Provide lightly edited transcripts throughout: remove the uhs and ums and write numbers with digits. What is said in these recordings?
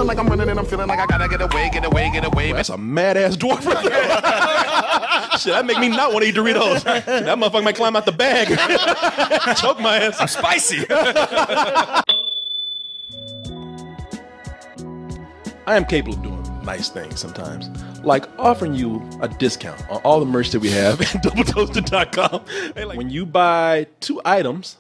feeling like I'm running and I'm feeling like I gotta get away. Well, that's a mad ass dwarf right there. Shit, that make me not want to eat Doritos. That motherfucker might climb out the bag. Choke my ass. I'm spicy. I am capable of doing nice things sometimes, like offering you a discount on all the merch that we have at doubletoasted.com. When you buy 2 items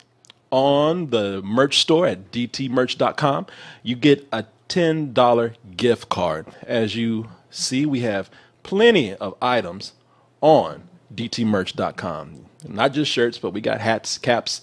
on the merch store at dtmerch.com, you get a $10 gift card. As you see, we have plenty of items on dtmerch.com. Not just shirts, but we got hats, caps,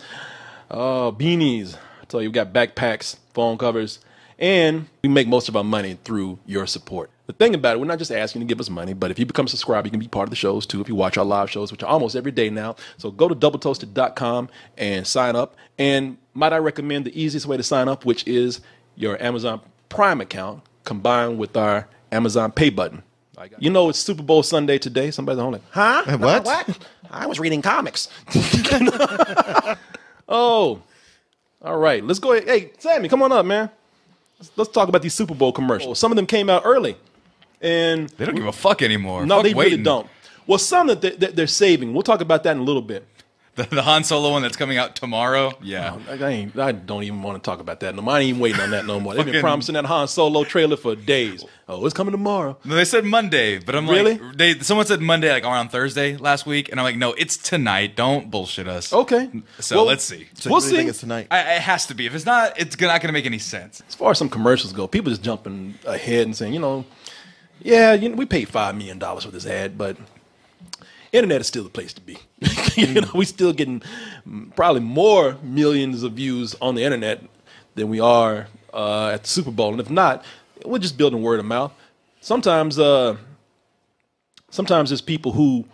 beanies. I tell you, we got backpacks, phone covers, and we make most of our money through your support. The thing about it, we're not just asking you to give us money, but if you become a subscriber, you can be part of the shows too if you watch our live shows, which are almost every day now. So go to doubletoasted.com and sign up. And might I recommend the easiest way to sign up, which is your Amazon Prime account combined with our Amazon Pay button. You know it's Super Bowl Sunday today. Somebody's on like, huh? What? I was reading comics. Oh, all right. Let's go ahead. Hey, Sammy, come on up, man. Let's talk about these Super Bowl commercials. Some of them came out early, and they don't give a fuck anymore. No, fuck they waiting. really don't. Well, some that they're saving. We'll talk about that in a little bit. The Han Solo one that's coming out tomorrow. Yeah, I don't even want to talk about that. No, I ain't even waiting on that no more. They've been promising that Han Solo trailer for days. Oh, it's coming tomorrow. No, they said Monday, but I'm really? Like, someone said Monday like around Thursday last week, and I'm like, no, it's tonight. Don't bullshit us. Okay, so let's see. So we'll see. Think it's tonight. It has to be. If it's not, it's not going to make any sense. As far as some commercials go, people just jumping ahead and saying, yeah, we paid $5 million for this ad, but internet is still the place to be. We still getting probably more millions of views on the internet than we are at the Super Bowl. And if not, we're just building word of mouth. Sometimes there's people who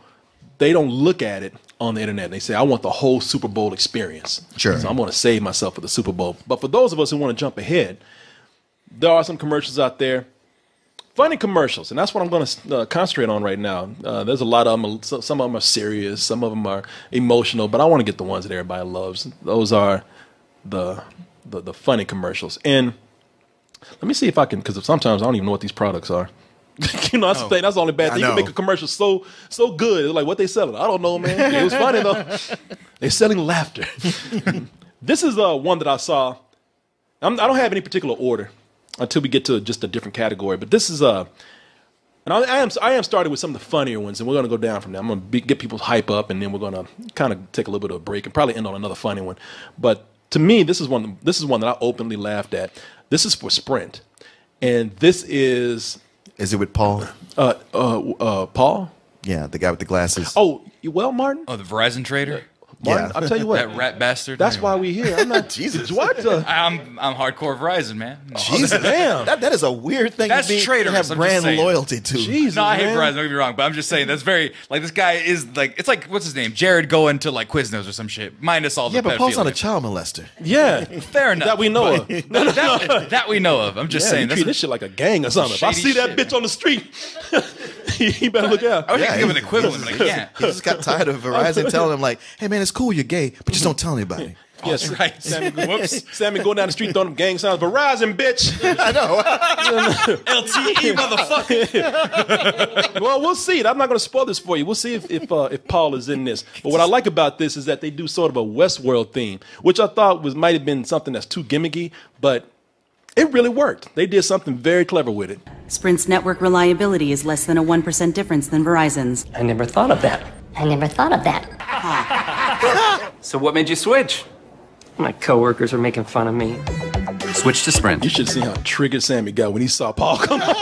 they don't look at it on the internet. They say, I want the whole Super Bowl experience. Sure. So I'm going to save myself for the Super Bowl. But for those of us who want to jump ahead, there are some commercials out there. Funny commercials, and that's what I'm going to concentrate on right now. There's a lot of them. Some of them are serious. Some of them are emotional. But I want to get the ones that everybody loves. Those are the funny commercials. And let me see if I can, because sometimes I don't even know what these products are. That's the thing. That's the only bad thing. You can make a commercial so good. It's like, what they selling? I don't know, man. It was funny, though. They're selling laughter. This is one that I saw. I don't have any particular order until we get to just a different category. But this is and I am starting with some of the funnier ones, and we're going to go down from there. I'm going to get people's hype up, and then we're going to kind of take a little bit of a break and probably end on another funny one. But to me, this is one that I openly laughed at. This is for Sprint, and this is. Is it with Paul? Paul? Yeah, the guy with the glasses. Oh, well, Martin? Oh, the Verizon trader? Martin, I'll tell you what. That rat bastard. That's why we're here. I'm not Jesus. What? I'm hardcore Verizon, man. Jesus, damn. That is a weird thing That's to traitorous, have I'm just brand saying. loyalty to. Jesus, No, I hate man. Verizon, don't get me wrong, but I'm just saying that's very, like, this guy is, like, it's like, what's his name? Jared going to, like, Quiznos or some shit. Minus all the Yeah, but Paul's not a pedophilia. child molester. Yeah. Fair enough. That we know of. That we know of. I'm just saying. You treat this shit like a gang or something. If I Shady see that shit. bitch on the street, you better look out. I wish I Yeah, could give an equivalent, but I can't. He just got tired of Verizon telling him, like, hey, man, it's cool you're gay, but just don't tell anybody. Yes, Right. Sammy going down the street throwing them gang signs. Verizon, bitch. I know. LTE, motherfucker. Well, we'll see. I'm not going to spoil this for you. We'll see if Paul is in this. But what I like about this is that they do sort of a Westworld theme, which I thought might have been something that's too gimmicky, but it really worked. They did something very clever with it. Sprint's network reliability is less than a 1% difference than Verizon's. I never thought of that. So what made you switch? My coworkers are making fun of me. Switch to Sprint. You should see how triggered Sammy got when he saw Paul come on.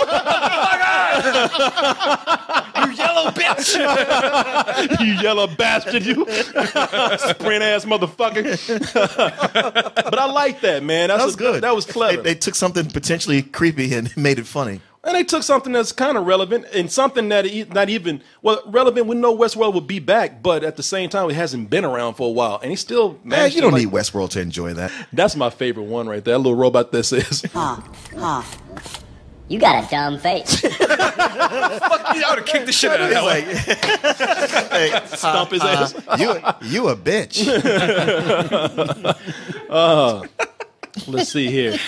You yellow bitch. You yellow bastard, you. Sprint ass motherfucker. But I like that, man. That was good. That was clever. They took something potentially creepy and made it funny. And they took something that's kind of relevant and something that not even, relevant. We know Westworld will be back, but at the same time, it hasn't been around for a while. And he still managed You don't to, need Westworld to enjoy that. That's my favorite one right there. That little robot that says, You got a dumb face. Fuck me, I would have kicked the shit out of that one. Hey, stomp his ass. you a bitch. Let's see here.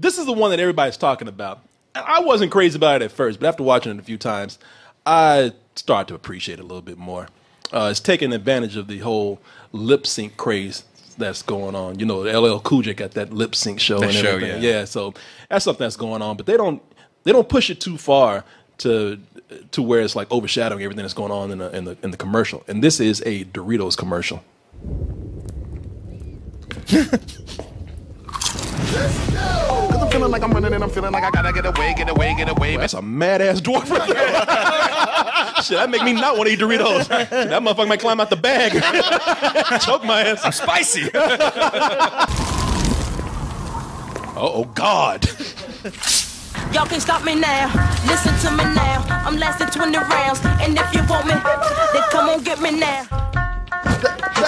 This is the one that everybody's talking about. And I wasn't crazy about it at first, but after watching it a few times, I started to appreciate it a little bit more. It's taking advantage of the whole lip sync craze that's going on. You know, LL Cool J got that lip sync show and everything. Yeah, so that's something that's going on, but they don't push it too far to where it's like overshadowing everything that's going on in the commercial. And this is a Doritos commercial. I'm feeling like I'm running and I'm feeling like I gotta get away. Well, that's a mad ass dwarf right there. Shit, that make me not want to eat Doritos. Shit, that motherfucker might climb out the bag. Choke my ass. I'm spicy. Oh God. Y'all can stop me now, listen to me now. I'm lasting 20 rounds, and if you want me, then come on get me now.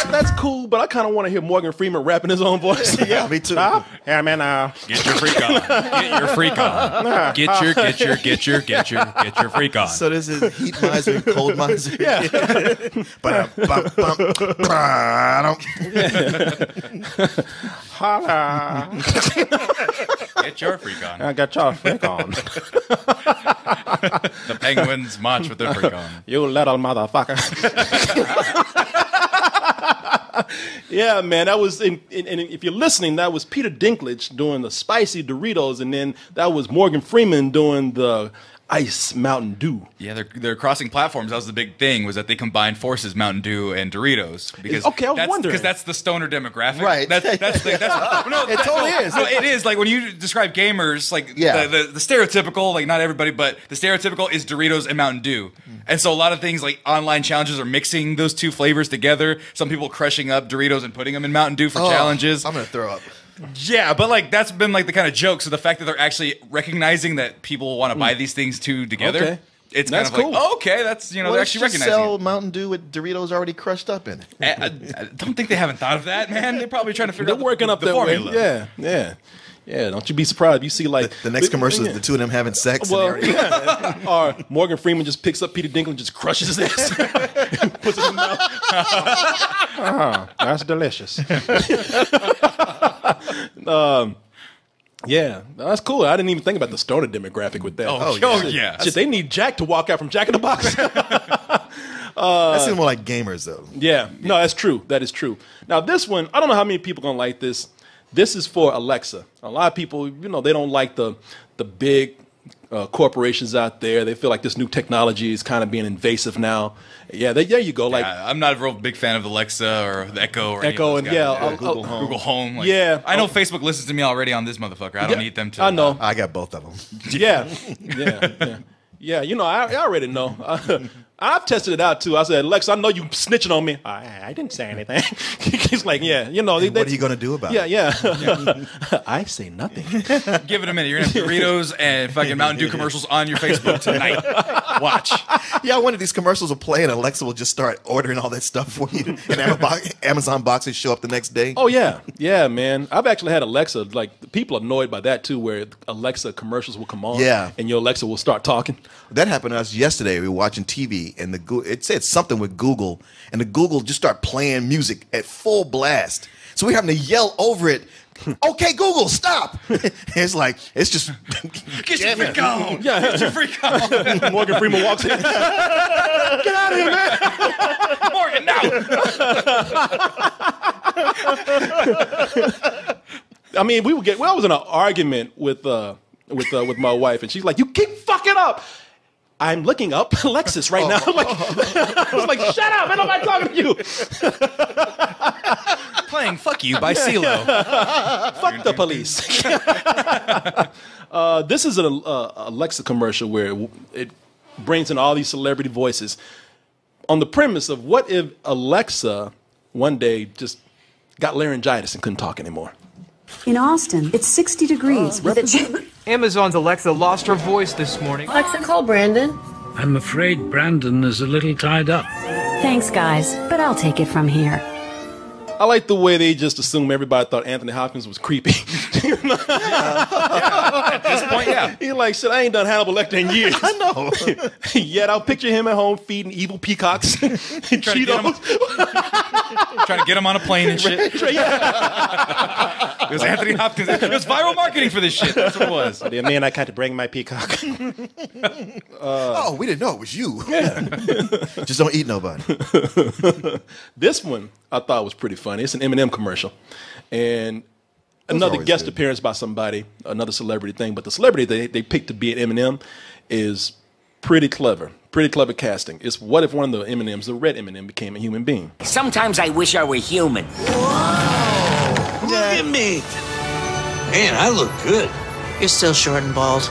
That's cool, but I kind of want to hear Morgan Freeman rapping his own voice. Yeah, me too. Yeah, man. Get your freak on. Get your freak on. Get your freak on. So this is heat miser, cold miser. Yeah. Holla. Get your freak on. I got your freak on. The penguins march with their freak on. You little motherfucker. Yeah, man, that was, and if you're listening, that was Peter Dinklage doing the spicy Doritos, and then that was Morgan Freeman doing the Ice Mountain Dew. Yeah, they're crossing platforms. That was the big thing, was that they combined forces, Mountain Dew and Doritos. Because okay, I was wondering. Because that's the stoner demographic. Right. No, it totally is. No, it is. Like, when you describe gamers, like, the stereotypical, like, not everybody, but the stereotypical is Doritos and Mountain Dew. And so a lot of things, like online challenges, are mixing those two flavors together. Some people crushing up Doritos and putting them in Mountain Dew for challenges. I'm going to throw up. Yeah, but like that's been like the kind of joke. So the fact that they're actually recognizing that people want to buy these things together, it's that's kind of cool. like, oh, okay, that's, you know, they're actually recognizing sell it. Mountain Dew with Doritos already crushed up in it. I don't think they haven't thought of that, man. They're probably trying to figure They're out working up the that formula. way. Yeah. Don't you be surprised if you see like The next commercial is the two of them having sex. Well, or Morgan Freeman just picks up Peter Dinklage and just crushes his ass, puts it in his mouth. Oh, that's delicious. Yeah, that's cool. I didn't even think about the stoner demographic with that. Yeah. Shit, they need Jack to walk out from Jack in the Box. That seems more like gamers, though. Yeah, no, that's true. That is true. Now, this one, I don't know how many people are going to like this. This is for Alexa. A lot of people, you know, they don't like the big corporations out there. They feel like this new technology is kind of being invasive now. Yeah, there you go. Like, I'm not a real big fan of Alexa or the Echo or Echo any of those guys. Google Home. Google Home. Like, Yeah. I know Facebook listens to me already on this motherfucker. I don't need them to. I know. I got both of them. Yeah. You know, I already know. I've tested it out too. I said, Alexa, I know you snitching on me. I didn't say anything. He's like, yeah, you know. What are you going to do about it? Yeah. I say nothing. Give it a minute. You're going to have Doritos and fucking Mountain Dew commercials on your Facebook tonight. Watch. Yeah, one of these commercials will play and Alexa will just start ordering all that stuff for you. And Amazon boxes show up the next day. Oh, yeah. Yeah, man. I've actually had Alexa, like, people are annoyed by that too, where Alexa commercials will come on. Yeah. And your Alexa will start talking. That happened to us yesterday. We were watching TV and it said something with Google, and the Google just started playing music at full blast. So we're having to yell over it. Okay, Google, stop! It's like, it's just Get your freak on. Yeah. Get your freak on. Morgan Freeman walks in. Get out of here, man. Morgan, no. I mean, I was in an argument with my wife, and she's like, "You keep fucking up." I'm looking up Lexus right now. I was like, "Shut up! I'm not talking to you." Playing "Fuck You" by CeeLo. Fuck the police. This is an Alexa commercial where it brings in all these celebrity voices on the premise of what if Alexa one day just got laryngitis and couldn't talk anymore. In Austin, it's 60 degrees. Amazon's Alexa lost her voice this morning. Alexa, call Brandon. I'm afraid Brandon is a little tied up. Thanks, guys, but I'll take it from here. I like the way they just assume everybody thought Anthony Hopkins was creepy. At this point, yeah. Yeah. He's like, shit, I ain't done Hannibal Lecter in years. I know. Yet I'll picture him at home feeding evil peacocks. Cheetos. Trying to get him on a plane and shit. It was Anthony Hopkins. It was viral marketing for this shit. That's what it was. Dear man, I can't bring my peacock. Oh, we didn't know it was you. Yeah. Just don't eat nobody. This one I thought was pretty funny. It's an Eminem commercial. And another guest appearance by somebody, another celebrity thing. But the celebrity they picked to be an Eminem is pretty clever. Pretty clever casting. It's what if one of the Eminems, the red Eminem, became a human being. Sometimes I wish I were human. Whoa! Look at me. Man, I look good. You're still short and bald.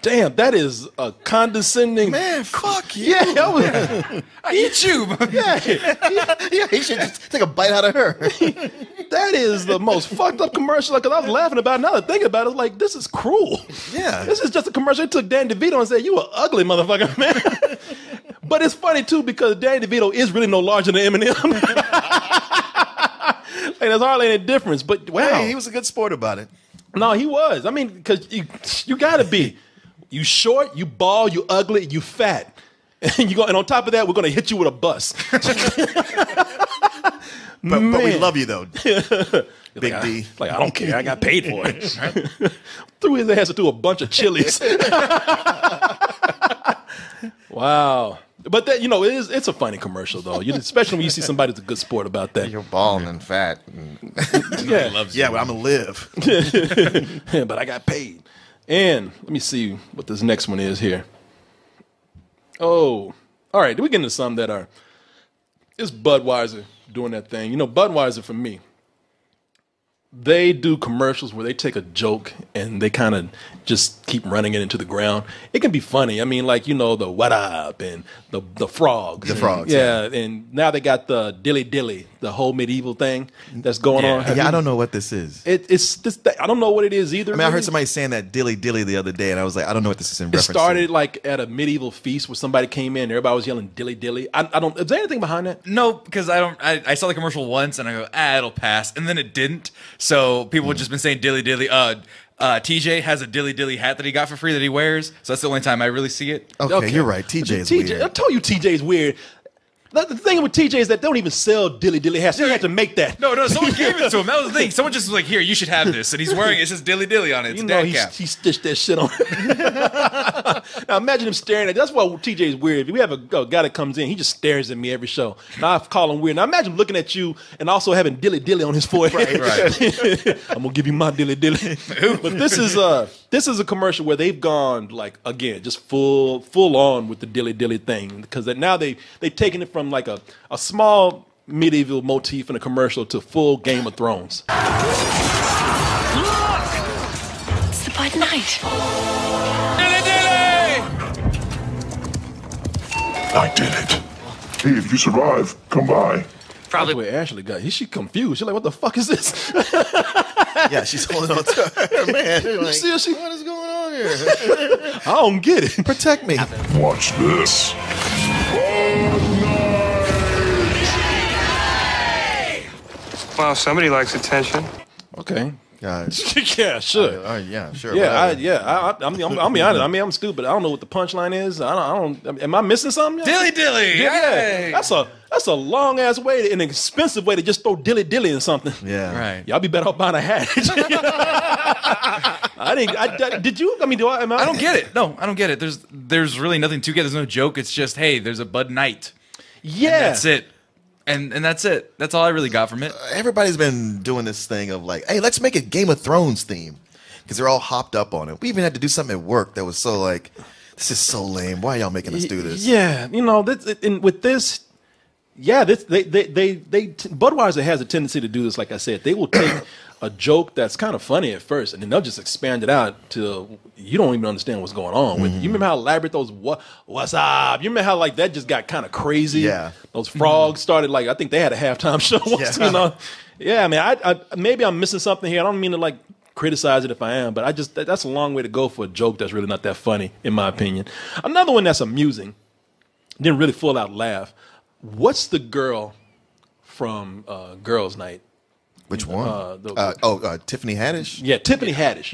Damn, that is a condescending... Man, fuck you. Yeah, I eat you. Yeah, he should just take a bite out of her. That is the most fucked up commercial. Because I was laughing about it. Now that I think about it, it's like, this is cruel. Yeah. This is just a commercial. They took Dan DeVito and said, you an ugly motherfucker, man. But it's funny, too, because Dan DeVito is really no larger than Eminem. Like, there's hardly any difference. But, wow. Hey, he was a good sport about it. No, he was. I mean, because you got to be. You short, you bald, you ugly, you fat. And and on top of that, we're going to hit you with a bus. But we love you, though. Big D. I don't care. I got paid for it. Threw his ass through a bunch of chilies. Wow. But that, it's a funny commercial, though. Especially when you see somebody that's a good sport about that. You're bald and fat. Yeah. Loves you. Yeah, but I'm going to live. But I got paid. And let me see what this next one is here. Oh, all right. We get into some that are, it's Budweiser doing that thing. Budweiser for me, they do commercials where they take a joke and they kind of just keep running it into the ground. It can be funny. I mean, like, the what up and the frogs. The frogs. Yeah. And now they got the dilly dilly, the whole medieval thing that's going on. Yeah, I don't know what this is. It's this. I don't know what it is either. I mean, I heard somebody saying that dilly dilly the other day, and I was like, I don't know what this is in reference to. It started like at a medieval feast where somebody came in, everybody was yelling dilly dilly. I don't. Is there anything behind that? No, because I saw the commercial once and I go, it'll pass, and then it didn't. So people have just been saying dilly dilly. TJ has a dilly dilly hat that he got for free that he wears, so that's the only time I really see it. Okay, you're right. TJ is weird. I told you TJ's weird. The thing with TJ is that they don't even sell dilly dilly hats. You have to make that. No, someone gave it to him. That was the thing. Someone just was like, here, you should have this. And he's wearing it. It's just dilly dilly on it. It's a dad cap. He stitched that shit on. Now imagine him staring at. That's why TJ is weird. If we have a guy that comes in, he just stares at me every show. Now I call him weird. Now imagine him looking at you and also having dilly dilly on his forehead. Right. I'm gonna give you my dilly dilly. But this is a commercial where they've gone like again just full on with the dilly dilly thing because now they've taken it from like a small medieval motif in a commercial to full Game of Thrones. Look! It's the Bud Knight. I did it. Hey, if you survive, come by. Probably where Ashley got. She's confused. She's like, what the fuck is this? Yeah, she's holding on to her man. Like, see her? What is going on here? I don't get it. Protect me. Watch this. Well, somebody likes attention. Okay. Guys. Yeah, sure. Yeah, sure. Yeah, I'm be honest. I mean, I'm stupid. I don't know what the punchline is. I don't. Am I missing something? Dilly dilly. Yeah. That's a long ass way, an expensive way to just throw dilly dilly in something. Yeah. Right. Y'all be better off buying a hat. Did you? I mean, I don't get it. No, I don't get it. There's really nothing to get. There's no joke. It's just, hey, there's a Bud Knight. Yeah. And that's it. And that's it. That's all I really got from it. Everybody's been doing this thing of like, hey, let's make a Game of Thrones theme because they're all hopped up on it. We even had to do something at work that was so like, this is so lame. Why are y'all making us do this? Yeah, with this. Yeah, Budweiser has a tendency to do this. Like I said, they will take a joke that's kind of funny at first, and then they'll just expand it out till you don't even understand what's going on with it. You remember how elaborate those what's up? You remember how like that just got kind of crazy? Yeah, those frogs started like I think they had a halftime show once. Yeah. Yeah. I mean, I maybe I'm missing something here. I don't mean to like criticize it if I am, but that's a long way to go for a joke that's really not that funny, in my opinion. Another one that's amusing, didn't really full out laugh. What's the girl from Girls Night? Which one? Tiffany Haddish. Yeah, Tiffany Haddish.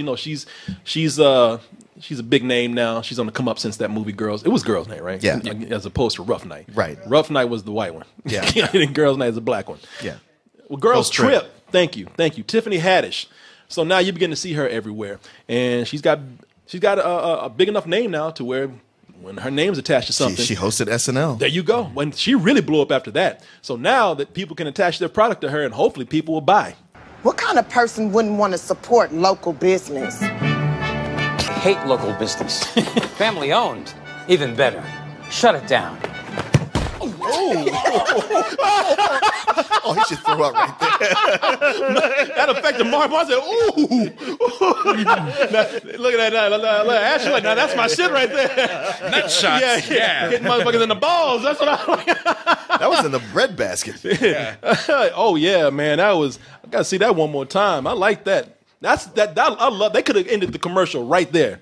she's a big name now. She's on the come up since that movie Girls. It was Girls Night, right? Yeah. As opposed to Rough Night. Right. Rough Night was the white one. Yeah. And Girls Night is the black one. Yeah. Well, Girls Trip. Thank you. Tiffany Haddish. So now you begin to see her everywhere, and she's got a big enough name now to where when her name's attached to something, she hosted SNL. There you go. When she really blew up after that. So now that people can attach their product to her, and hopefully people will buy. What kind of person wouldn't want to support local business? Hate local business. Family owned. Even better. Shut it down. Oh, he should throw up right there. That affected Mark. I said, ooh. Look at that. Ashley, like, now that's my shit right there. Nut shots. Yeah. Hitting motherfuckers in the balls. That's what I like. That was in the bread basket. Yeah. Oh, yeah, man. I got to see that one more time. I like that. I love. They could have ended the commercial right there.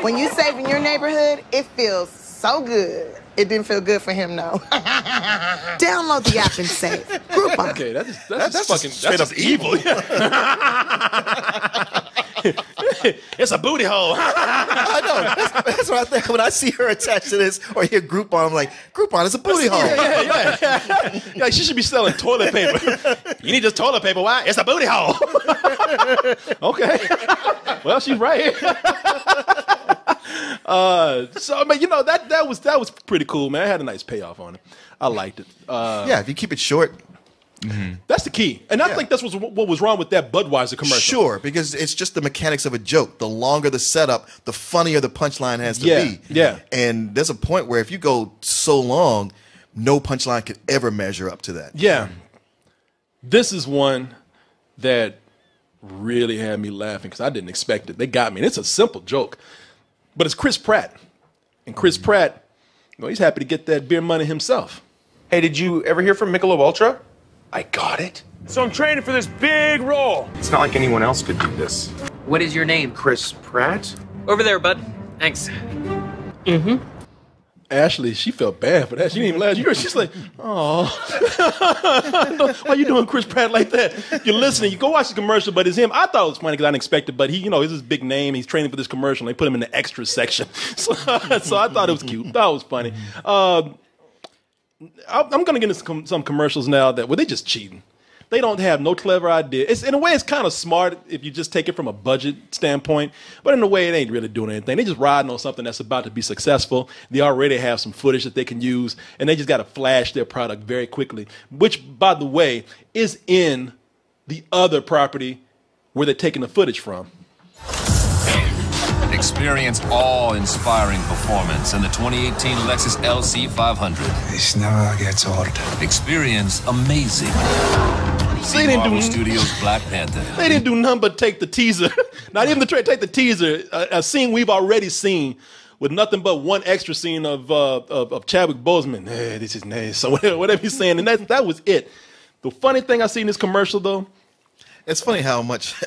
When you save in your neighborhood, it feels so good. It didn't feel good for him, though. Download the app and save. Groupon. Okay, that's straight up evil. It's a booty hole. I know. That's what I think. When I see her attached to this or hear Groupon, I'm like, Groupon is a booty hole. Yeah. She should be selling toilet paper. You need this toilet paper. Why? It's a booty hole. Okay. Well, she's right. So I mean, that was pretty cool, man. I had a nice payoff on it. I liked it. Yeah, if you keep it short. Mm-hmm. That's the key. And I think that's what was wrong with that Budweiser commercial. Sure, because it's just the mechanics of a joke. The longer the setup, the funnier the punchline has to be. Yeah. And there's a point where if you go so long, no punchline could ever measure up to that. Yeah. This is one that really had me laughing because I didn't expect it. They got me. And it's a simple joke. But it's Chris Pratt. And Chris Pratt, he's happy to get that beer money himself. Hey, did you ever hear from Michelob Ultra? I got it. So I'm training for this big role. It's not like anyone else could do this. What is your name? Chris Pratt? Over there, bud. Thanks. Mm-hmm. Ashley, she felt bad for that. She didn't even laugh. You heard, she's like, oh. Why you doing Chris Pratt like that? You're listening. You go watch the commercial, but it's him. I thought it was funny because I didn't expect it, but he's his big name. He's training for this commercial, and they put him in the extras section. So I thought it was cute. I thought it was funny. I'm going to get into some commercials now where they just cheating. They don't have no clever idea. In a way, it's kind of smart if you just take it from a budget standpoint. But in a way, it ain't really doing anything. They just riding on something that's about to be successful. They already have some footage that they can use. And they just got to flash their product very quickly. Which, by the way, is in the other property where they're taking the footage from. Experience awe-inspiring performance in the 2018 Lexus LC 500. This never gets old. Experience amazing. They didn't Marvel Studios' Black Panther. They didn't do nothing but take the teaser. Not even take the teaser, a scene we've already seen with nothing but one extra scene of Chadwick Boseman. Hey, this is nice. So whatever he's saying, and that was it. The funny thing I see in this commercial, though, it's funny how much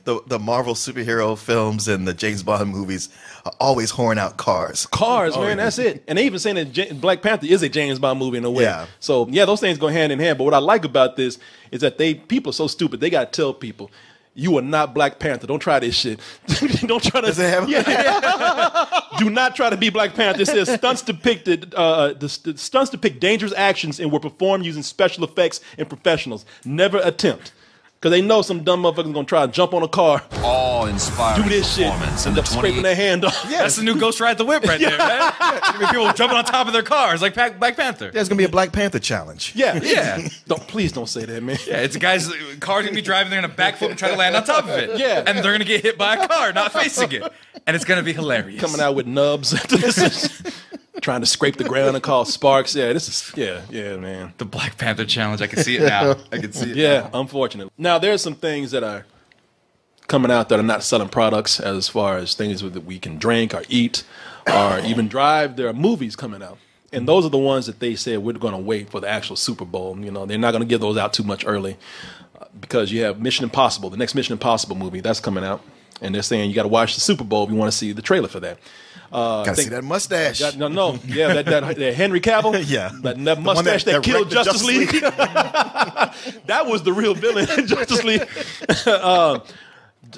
the Marvel superhero films and the James Bond movies are always horn out cars. Cars, man, that's it. And they even saying that Black Panther is a James Bond movie in a way. Yeah. So, yeah, those things go hand in hand. But what I like about this is that people are so stupid. They got to tell people, you are not Black Panther. Don't try this shit. Don't try to. Does it have? Yeah. Do not try to be Black Panther. It says stunts depicted. The stunts depict dangerous actions and were performed using special effects and professionals. Never attempt. Because they know some dumb motherfuckers going to try to jump on a car. Awe-inspiring do this shit. End up scraping their hand off. Yeah, that's the new Ghost Ride the Whip right there, man. People jumping on top of their cars like Black Panther. There's going to be a Black Panther challenge. Yeah. Please don't say that, man. Yeah, it's guys, cars going to be driving, they're going to backflip and try to land on top of it. Yeah. And they're going to get hit by a car, not facing it. And it's going to be hilarious. Coming out with nubs. Trying to scrape the ground and call sparks. Yeah, man. The Black Panther challenge. I can see it now. I can see it. Yeah, unfortunately. Now, there's some things that are coming out that are not selling products as far as things that we can drink or eat or even drive. There are movies coming out. And those are the ones that they said we're going to wait for the actual Super Bowl. They're not going to give those out too much early because you have Mission Impossible, the next Mission Impossible movie. That's coming out. And they're saying you got to watch the Super Bowl if you want to see the trailer for that. Gotta see that mustache. Yeah, that Henry Cavill. Yeah, that mustache that killed Justice League. That was the real villain in Justice League.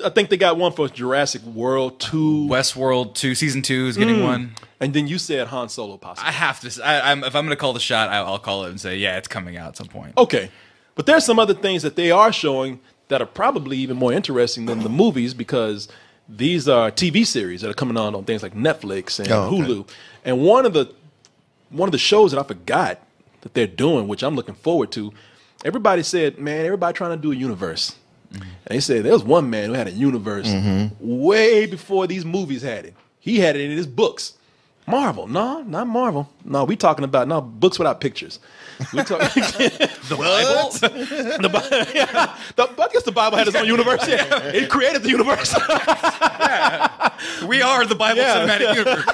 I think they got one for Jurassic World 2. Westworld 2, Season 2 is getting one. And then you said Han Solo possibly. I have to. If I'm going to call the shot, I'll call it and say, yeah, it's coming out at some point. Okay. But there's some other things that they are showing that are probably even more interesting than the movies, because these are TV series that are coming on things like Netflix and Hulu. And one of the shows that I forgot that they're doing, which I'm looking forward to, everybody said, man, everybody trying to do a universe. And they said there was one man who had a universe way before these movies had it. He had it in his books. Marvel. No, not Marvel. No, we talking about books without pictures. We talking the Bible. I guess the Bible had its own universe. Yeah. It created the universe. We are the Bible cinematic universe.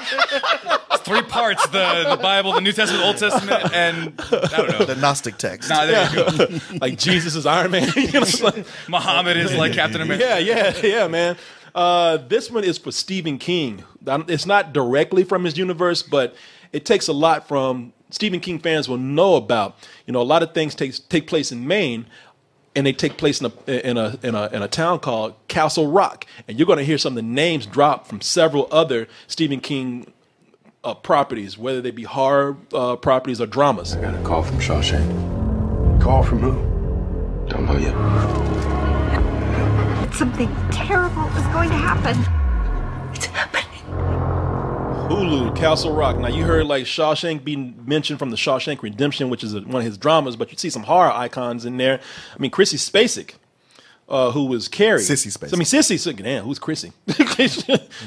It's 3 parts: the Bible, the New Testament, Old Testament, and I don't know, the Gnostic text. There you go. Like Jesus is Iron Man. Muhammad is like Captain America. Yeah, man. This one is for Stephen King. It's not directly from his universe, but it takes a lot from Stephen King. Fans will know about. A lot of things take place in Maine, and they take place in a town called Castle Rock. And you're going to hear some of the names drop from several other Stephen King properties, whether they be horror properties or dramas. I got a call from Shawshank. Call from who? Don't know yet. Something terrible is going to happen. It's happening. Hulu, Castle Rock. Now, you heard like Shawshank being mentioned from the Shawshank Redemption, which is one of his dramas, but you see some horror icons in there. I mean, Chrissy Spacek, who was Carrie. Sissy Spacek. I mean, Sissy. Damn, who's Chrissy?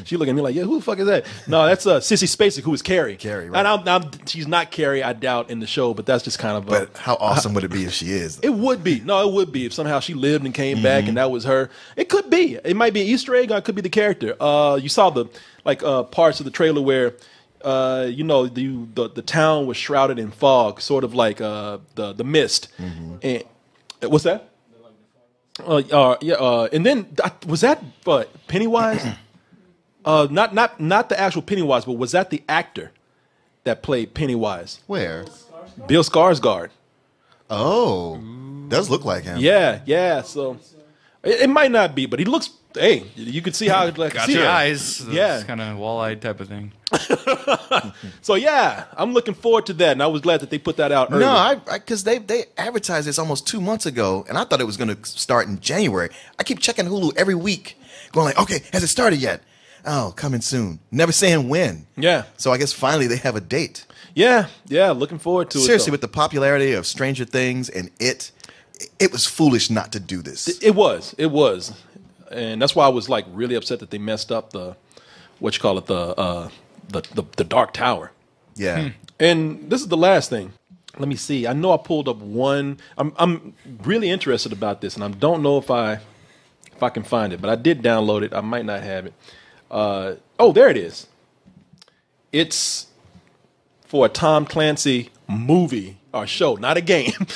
She looking at me like, yeah, who the fuck is that? No, that's Sissy Spacek, who is Carrie. Carrie, right. Now, she's not Carrie, I doubt, in the show, but that's just kind of... but how awesome would it be if she is? It would be. No, it would be. If somehow she lived and came back and that was her. It could be. It might be an Easter egg, or it could be the character. You saw the parts of the trailer where... the town was shrouded in fog, sort of like the mist. And what's that? And then was that Pennywise? Not the actual Pennywise, but was that the actor that played Pennywise? Where? Bill Skarsgård. Oh, does look like him. Yeah. So it might not be, but he looks. Hey, you can see how got your eyes. Yeah, kind of wall-eyed type of thing. So yeah, I'm looking forward to that, and I was glad that they put that out early. No, because they advertised this almost 2 months ago, and I thought it was going to start in January. I keep checking Hulu every week, going like, okay, has it started yet? Oh, coming soon. Never saying when. Yeah. So I guess finally they have a date. Yeah, looking forward to it. Seriously, with the popularity of Stranger Things and it was foolish not to do this. It was. And that's why I was like really upset that they messed up the Dark Tower. Yeah. And this is the last thing. Let me see. I know I pulled up one. I'm really interested about this, and I don't know if I can find it, but I did download it. I might not have it. There it is. It's for a Tom Clancy movie or show, not a game.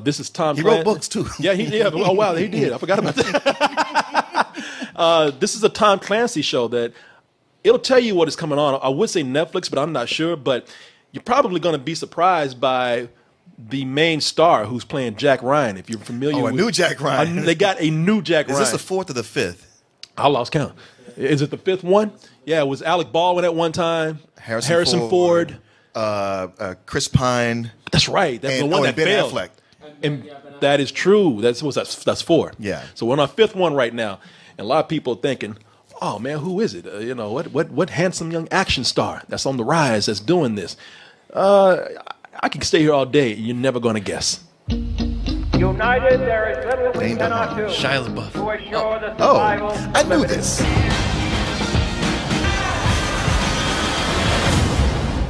This is Tom Clancy. He wrote books too. Yeah. Oh wow, he did. I forgot about that. This is a Tom Clancy show that it'll tell you what is coming on. I would say Netflix, but I'm not sure. But you're probably going to be surprised by the main star who's playing Jack Ryan. If you're familiar with a new Jack Ryan. They got a new Jack Ryan. Is this the 4th or the 5th? I lost count. Is it the 5th one? Yeah, it was Alec Baldwin at one time. Harrison Ford. Chris Pine. That's right. That's the one that failed. Affleck. And that is true. That's 4. Yeah. So we're on our 5th one right now. And a lot of people are thinking, oh man, who is it? What handsome young action star that's on the rise that's doing this? I can stay here all day. You're never going to guess. United, there is little we cannot do. Shia LaBeouf. To assure the survival of I knew this.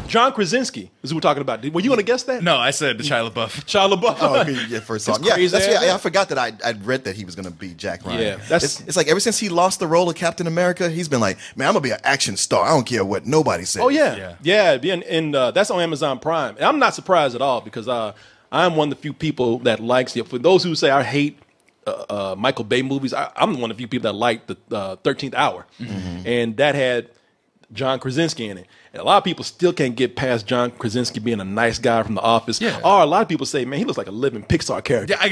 John Krasinski is who we're talking about. Were you going to guess that? No, I said Shia LaBeouf. Shia LaBeouf. Oh, okay, yeah, first song. Yeah, I forgot that I'd read that he was going to be Jack Ryan. Yeah, it's like ever since he lost the role of Captain America, he's been like, man, I'm going to be an action star. I don't care what nobody says. Oh, yeah. And that's on Amazon Prime. And I'm not surprised at all because I'm one of the few people that likes it. For those who say I hate Michael Bay movies, I'm one of the few people that like the 13th Hour. Mm-hmm. And that had John Krasinski in it. And a lot of people still can't get past John Krasinski being a nice guy from The Office. Yeah. Or a lot of people say, man, he looks like a living Pixar character. Yeah, I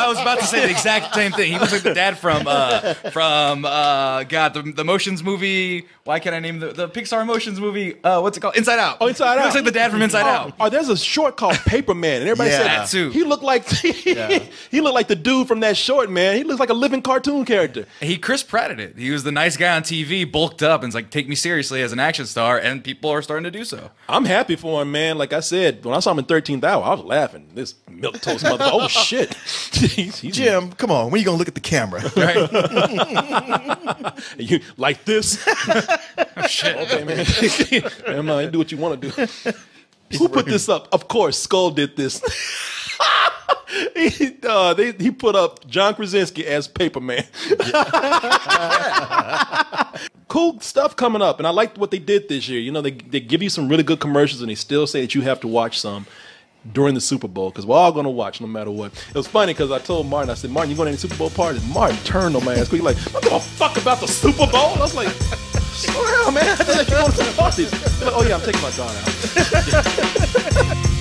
was about to say the exact same thing. He looks like the dad from the Motions movie. Why can't I name the Pixar Motions movie? What's it called? Inside Out. Oh, Inside Out. He looks like the dad from Inside Out. Oh, there's a short called Paper Man, and everybody said that too. He looked like he looked like the dude from that short, man. He looks like a living cartoon character. He Chris Pratted it. He was the nice guy on TV, bulked up, and it's like, take me seriously as an action star, and people are starting to do so. I'm happy for him, man. Like I said, when I saw him in 13th Hour, I was laughing. This milquetoast mother. Oh shit! he's Jim, come on. When are you gonna look at the camera? Right? You like this? Oh, shit. Okay, man. Man, do what you want to do. Who put this up? Of course, Skull did this. He put up John Krasinski as Paper Man. Cool stuff coming up, and I liked what they did this year. You know, they give you some really good commercials, and they still say that you have to watch some during the Super Bowl, because we're all going to watch no matter what. It was funny because I told Martin, I said, Martin, you going to any Super Bowl parties? Martin turned on my ass. He's like, I don't give a fuck about the Super Bowl. I was like, slow down, man. I just like you going to the parties. Like, oh yeah, I'm taking my daughter out.